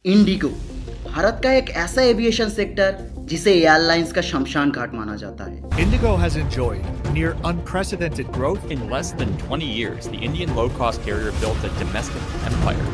Indigo Bharat का एक ऐसा एविएशन सेक्टर जिसे एयरलाइंस का शमशान घाट माना जाता है। Indigo has enjoyed near unprecedented growth. In less than 20 years, the Indian low-cost carrier built a domestic empire.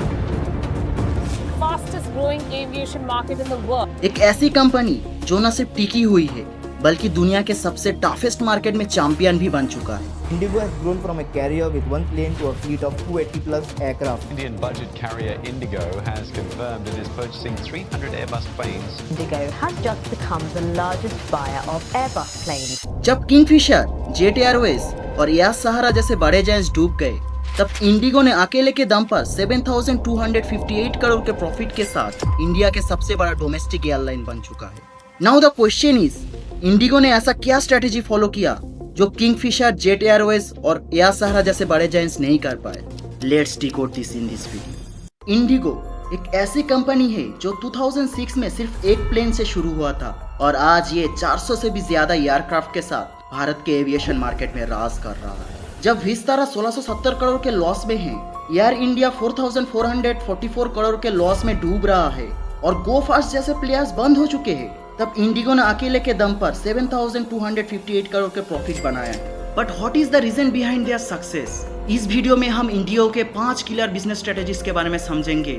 Fastest growing aviation market in the world. एक ऐसी कंपनी जो न सिर्फ टिकी हुई है बल्कि दुनिया के सबसे टफेस्ट मार्केट में चैंपियन भी बन चुका है। Indigo has grown from a carrier with one plane to a fleet of 280 plus aircraft. Indian budget carrier Indigo has confirmed it is purchasing 300 Airbus planes. Indigo has just become the largest buyer of Airbus planes. जब Kingfisher, jet Airways और air सहारा जैसे बड़े giants डूब गए, तब Indigo ने अकेले के दम पर 7,258 करोड़ के प्रॉफिट के साथ इंडिया के सबसे बड़ा डोमेस्टिक एयरलाइन बन चुका है। Now the question is, Indigo ने ऐसा क्या स्ट्रेटेजी फॉलो किया जो किंगफिशर, जेट एयरवेज और एयर सहारा जैसे बड़े जायंट्स नहीं कर पाए? Let's decode this in this video. Indigo एक ऐसी कंपनी है जो 2006 में सिर्फ एक प्लेन से शुरू हुआ था और आज ये 400 से भी ज्यादा एयरक्राफ्ट के साथ भारत के एविएशन मार्केट में राज कर रहा है। जब विस्तारा 1670 करोड़ के लॉस में है, एयर इंडिया 4444 करोड़ के लॉस में डूब रहा है और गो फास्ट जैसे प्लेयर्स बंद हो चुके हैं, तब इंडिगो ने अकेले के दम पर 7,258 करोड़ के प्रॉफिट बनाया है। But what is the reason behind their success? इस वीडियो में हम इंडिगो के 5 किलर बिजनेस स्ट्रेटेजीज के बारे में समझेंगे।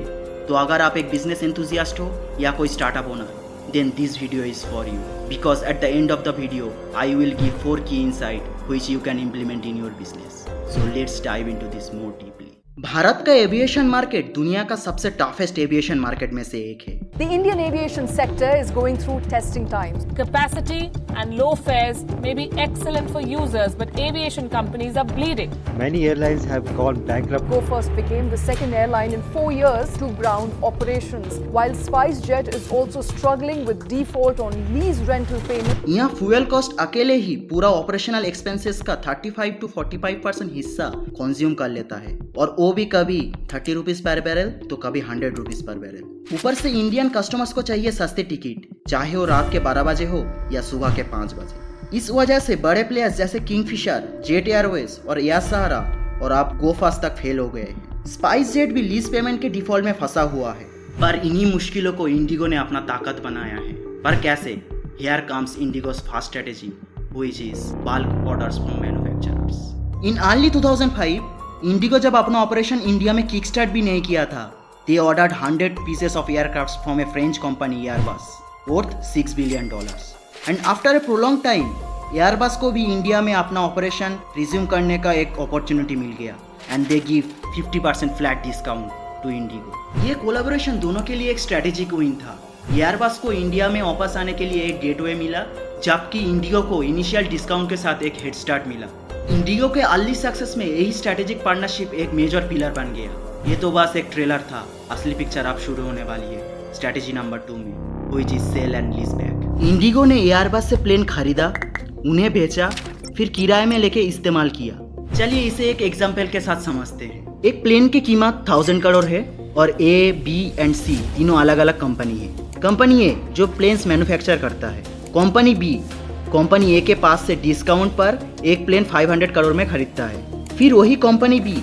तो अगर आप एक बिजनेस एंथुसियास्ट हो या कोई startup owner, then this video is for you, because at the end of the video I will give 4 key insight which you can implement in your business. So let's dive into this more deeply. Bharat का aviation market दुनिया का सबसे toughest aviation market में से एक है। The Indian aviation sector is going through testing times. Capacity and low fares may be excellent for users, but aviation companies are bleeding. Many airlines have gone bankrupt. Go First became the second airline in 4 years to ground operations, while SpiceJet is also struggling with default on lease rental payment. यहाँ fuel cost अकेले ही पूरा operational expenses का 35 to 45% हिस्सा consume कर लेता है, और वो भी कभी 30 रुपीज पर बैरल तो कभी 100 रुपीज पर बैरल। ऊपर से इंडियन कस्टमर्स को चाहिए सस्ते टिकट, चाहे वो रात के 12 बजे हो या सुबह के 5 बजे। इस वजह से बड़े प्लेयर्स जैसे किंगफिशर, जेट एयरवेज और एयर सहारा और आप गो फास्ट तक फेल हो गए हैं। स्पाइस जेट भी लीज पेमेंट के डिफॉल्ट में फंसा हुआ है, पर इन्हीं मुश्किलों को इंडिगो ने अपना ताकत बनाया है। पर कैसे? Here comes Indigo's fast strategy, which is bulk orders from manufacturers. In early 2005 Indigo जब अपना ऑपरेशन इंडिया में किक स्टार्ट भी नहीं किया था, they ordered 100 pieces of aircraft from a French company Airbus worth $6 billion. And after a prolong time Airbus को भी India में अपना ऑपरेशन रिज्यूम करने का एक अपॉर्चुनिटी मिल गया, and they give 50% flat discount to IndiGo. ये कोलैबोरेशन दोनों के लिए एक स्ट्रेटेजिक विन था। एयरबस को इंडिया में वापस आने के लिए एक गेटवे मिला, जबकि इंडिगो को इनिशियल डिस्काउंट के साथ एक हेड स्टार्ट मिला। इंडिगो के अर्ली सक्सेस में यही स्ट्रेटेजिक पार्टनरशिप एक मेजर पिलर बन गया। ये तो बस एक ट्रेलर था, असली पिक्चर अब शुरू होने वाली है स्ट्रेटेजी नंबर 2 में, which is sale and lease back. IndiGo ने एयरबस से प्लेन खरीदा, उन्हें बेचा, फिर किराए में लेके इस्तेमाल किया। चलिए इसे एक एग्जाम्पल के साथ समझते हैं। एक प्लेन की कीमत 1000 करोड़ है और ए, बी एंड सी तीनों अलग अलग कंपनी है। कंपनी ए जो प्लेन्स मैन्युफैक्चर करता है, कंपनी ए के पास से डिस्काउंट पर एक प्लेन 500 करोड़ में खरीदता है। फिर वही कंपनी बी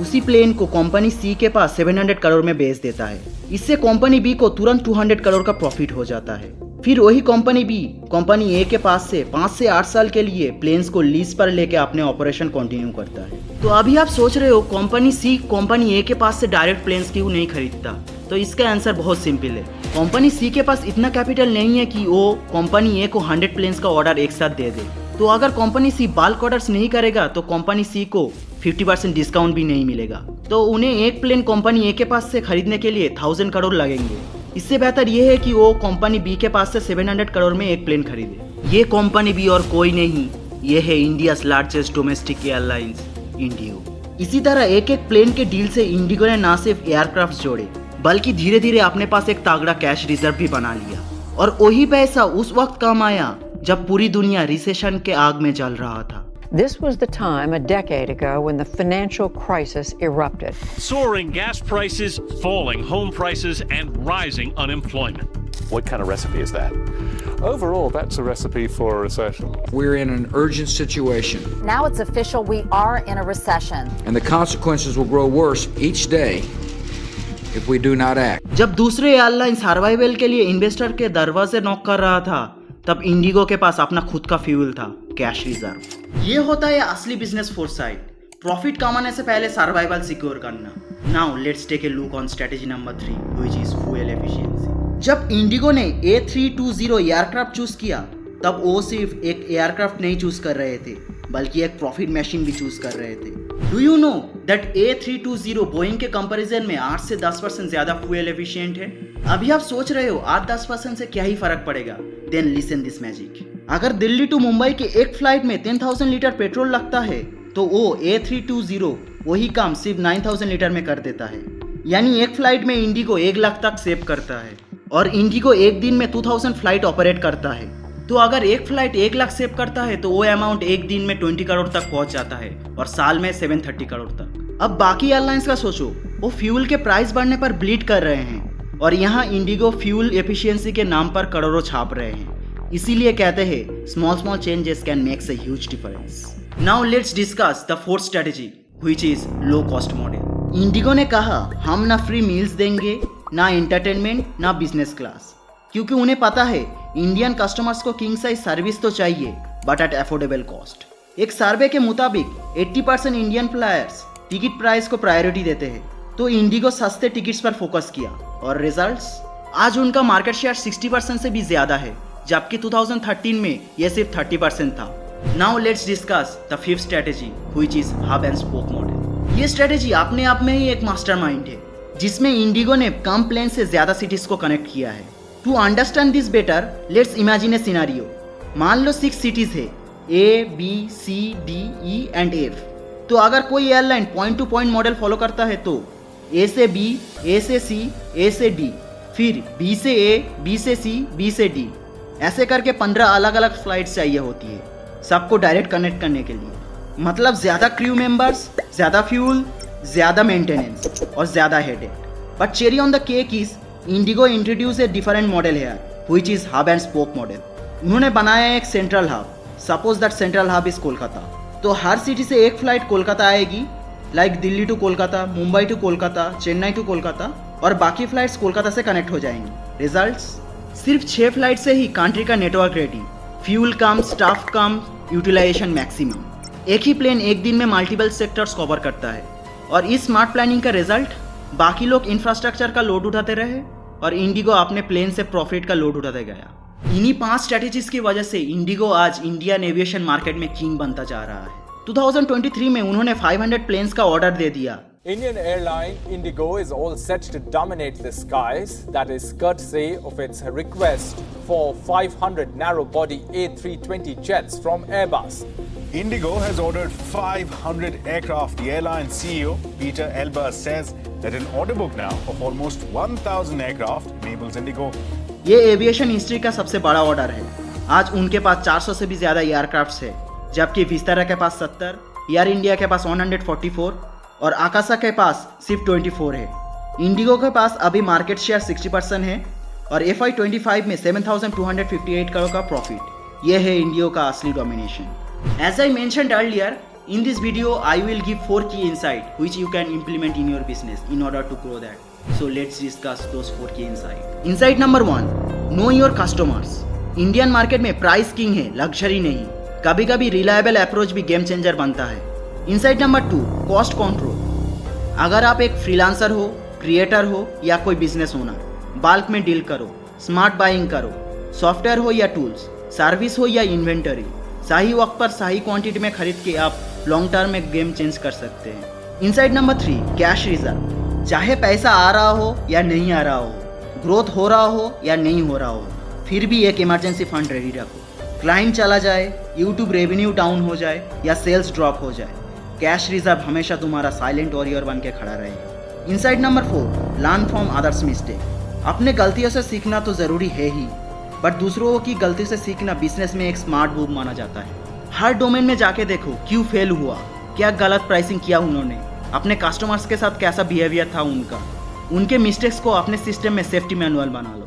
उसी प्लेन को कंपनी सी के पास 700 करोड़ में बेच देता है। इससे कंपनी बी को तुरंत 200 करोड़ का प्रॉफिट हो जाता है। फिर वही कंपनी बी कंपनी ए के पास से 5 से 8 साल के लिए प्लेन्स को लीज पर लेके अपने ऑपरेशन कंटिन्यू करता है। तो अभी आप सोच रहे हो कंपनी सी कंपनी ए के पास से डायरेक्ट प्लेन्स क्यों नहीं खरीदता? तो इसका आंसर बहुत सिंपल है। कंपनी सी के पास इतना कैपिटल नहीं है कि वो कंपनी ए को 100 प्लेन्स का ऑर्डर एक साथ दे दे। तो अगर कंपनी सी बल्क ऑर्डर्स नहीं करेगा तो कंपनी सी को 50% डिस्काउंट भी नहीं मिलेगा। तो उन्हें एक प्लेन कंपनी ए के पास से खरीदने के लिए 1000 करोड़ लगेंगे। इससे बेहतर ये है कि वो कंपनी बी के पास से 700 करोड़ में एक प्लेन खरीदे। ये कंपनी बी और कोई नहीं, ये है India's largest domestic airlines Indigo. इसी तरह एक एक प्लेन के डील से इंडिगो ने ना सिर्फ एयरक्राफ्ट जोड़े, बल्कि धीरे धीरे अपने पास एक तगड़ा कैश रिजर्व भी बना लिया। और वही पैसा उस वक्त काम आया जब पूरी दुनिया रिसेशन के आग में जल रहा था। This was the time a decade ago when the financial crisis erupted. Soaring gas prices, falling home prices, and rising unemployment. What kind of recipe is that? Overall, that's a recipe for a recession. We're in an urgent situation. Now it's official, we are in a recession. And the consequences will grow worse each day if we do not act. जब दूसरे airline survival के लिए investor के दरवाजे knock कर रहा था, तब इंडिगो के पास अपना खुद का फ्यूल था, कैश रिजर्व। ये होता है असली बिजनेस फोरसाइट, प्रॉफिट कमाने से पहले सर्वाइवल सिक्योर करना। Now let's take a look on strategy number 3, which is fuel efficiency. जब इंडिगो ने A320 एयरक्राफ्ट चूज किया, तब वो सिर्फ एक एयरक्राफ्ट नहीं चूज कर रहे थे, बल्कि एक प्रॉफिट मशीन भी चूज कर रहे थे। Do you know that A320 Boeing के कंपैरिजन में 8 से 10% ज्यादा फ्यूल एफिशिएंट है? अभी आप सोच रहे हो 8-10% से क्या ही फर्क पड़ेगा? Then listen this magic. अगर दिल्ली टू मुंबई के एक फ्लाइट में 10,000 लीटर पेट्रोल लगता है, तो वो A320 वही काम सिर्फ 9,000 लीटर में कर देता है। यानी एक फ्लाइट में इंडिगो 1 लाख तक सेव करता है, और इंडिगो एक दिन में 2000 फ्लाइट ऑपरेट करता है। तो अगर एक फ्लाइट 1 लाख सेव करता है, तो वो अमाउंट एक दिन में 20 करोड़ तक पहुंच जाता है, और साल में 730 करोड़ तक। अब बाकी एयरलाइंस का सोचो, वो फ्यूल के प्राइस बढ़ने पर ब्लीड कर रहे हैं, और यहाँ इंडिगो फ्यूल एफिशिएंसी के नाम पर करोड़ों छाप रहे हैं। इसीलिए कहते हैं small changes can makes a huge difference. Now let's discuss the fourth strategy, which is low cost model. Indigo ने कहा, हम ना फ्री मील्स देंगे, ना एंटरटेनमेंट, ना बिजनेस क्लास, क्योंकि उन्हें पता है इंडियन कस्टमर्स को किंग साइज सर्विस तो चाहिए, बट एट अफोर्डेबल कॉस्ट। एक सर्वे के मुताबिक 80% इंडियन प्लेयर्स टिकट प्राइस को प्रायोरिटी देते हैं, तो इंडिगो सस्ते टिकट्स पर फोकस किया, और रिजल्ट्स? आज उनका मार्केट शेयर 60% से भी ज्यादा है, जबकि 2013 में यह सिर्फ 30% था। Now let's discuss the fifth strategy, which is hub and spoke model. ये स्ट्रेटेजी अपने आप में ही एक मास्टरमाइंड है, जिसमें इंडिगो ने कम प्लेन से ज्यादा सिटीज को कनेक्ट किया है। To understand this better, let's imagine a scenario. मान लो 6 सिटीज है, A, B, C, D, E and F। तो अगर कोई airline point to point model follow करता है, तो A से B, A से C, A से D, फिर B से A, B से C, B से D, ऐसे करके 15 अलग अलग फ्लाइट्स चाहिए होती है सबको डायरेक्ट कनेक्ट करने के लिए। मतलब ज़्यादा क्रू मेंबर्स, ज़्यादा फ्यूल, ज़्यादा मेंटेनेंस और ज़्यादा headache. But cherry on the cake is Indigo introduce a different model है, which is hub and spoke model. उन्होंने बनाया एक central hub. Suppose that central hub is Kolkata, तो हर सिटी से एक फ्लाइट कोलकाता आएगी, like Delhi to Kolkata, Mumbai to Kolkata, Chennai to Kolkata, और बाकी फ्लाइट्स कोलकाता से कनेक्ट हो जाएंगी। रिजल्ट्स? सिर्फ 6 फ्लाइट से ही कंट्री का नेटवर्क रेडी, फ्यूल कम, स्टाफ कम, यूटिलाइजेशन मैक्सिमम। एक ही प्लेन एक दिन में मल्टीपल सेक्टर्स कवर करता है, और इस स्मार्ट प्लानिंग का रिजल्ट, बाकी लोग इंफ्रास्ट्रक्चर का लोड उठाते रहे और इंडिगो अपने प्लेन से प्रॉफिट का लोड उठाते गया। इन्हीं 5 स्ट्रेटेजीज की वजह से इंडिगो आज इंडियन एविएशन मार्केट में किंग बनता जा रहा है। 2023 में उन्होंने 500 प्लेन्स का ऑर्डर दे दिया। Indian airline Indigo is all set to dominate the skies. That is courtesy of its request for 500 narrow-body A320 jets from Airbus. Indigo has ordered 500 aircraft. The airline CEO Peter Elbers says that an order book now of almost 1,000 aircraft enables Indigo. ये aviation history का सबसे बड़ा order है। आज उनके पास 400 से भी ज़्यादा एयरक्राफ्ट्स है, जबकि विस्तारा के पास 70, एयर इंडिया के पास 144 और आकाशा के पास सिर्फ 24 है। इंडिगो के पास अभी मार्केट शेयर 60% है और FY25 में 7,258 करोड़ का प्रॉफिट। यह है इंडिगो का असली domination. As I mentioned earlier, in this video I will give 4 key insights which you can implement in your business in order to grow that. So let's discuss those 4 key insights. Insight number 1, know your customers. Indian market में price king है, luxury नहीं। कभी कभी reliable approach भी game changer बनता है। Insight number 2, cost control. अगर आप एक फ्रीलांसर हो, क्रिएटर हो या कोई बिजनेस ओनर, बल्क में डील करो, स्मार्ट बाइंग करो, सॉफ्टवेयर हो या टूल्स, सर्विस हो या इन्वेंटरी, सही वक्त पर सही क्वांटिटी में खरीद के आप लॉन्ग टर्म में गेम चेंज कर सकते हैं। Insight number 3, cash reserve. चाहे पैसा आ रहा हो या नहीं आ रहा हो, ग्रोथ हो रहा हो या नहीं हो रहा हो, फिर भी एक इमरजेंसी फंड रेडी रखो। क्लाइंट चला जाए, यूट्यूब रेवेन्यू डाउन हो जाए या सेल्स ड्रॉप हो जाए, कैश रिजर्व हमेशा तुम्हारा साइलेंट वॉरियर बन के खड़ा रहेगा। Insight number 4, learn from others mistake. अपने गलतियों से सीखना तो ज़रूरी है ही, बट दूसरों की गलती से सीखना बिजनेस में एक स्मार्ट मूव माना जाता है। हर डोमेन में जाके देखो क्यों फेल हुआ, क्या गलत प्राइसिंग किया उन्होंने, अपने कस्टमर्स के साथ कैसा बिहेवियर था उनका। उनके मिस्टेक्स को अपने सिस्टम में सेफ्टी मैनुअल बना लो।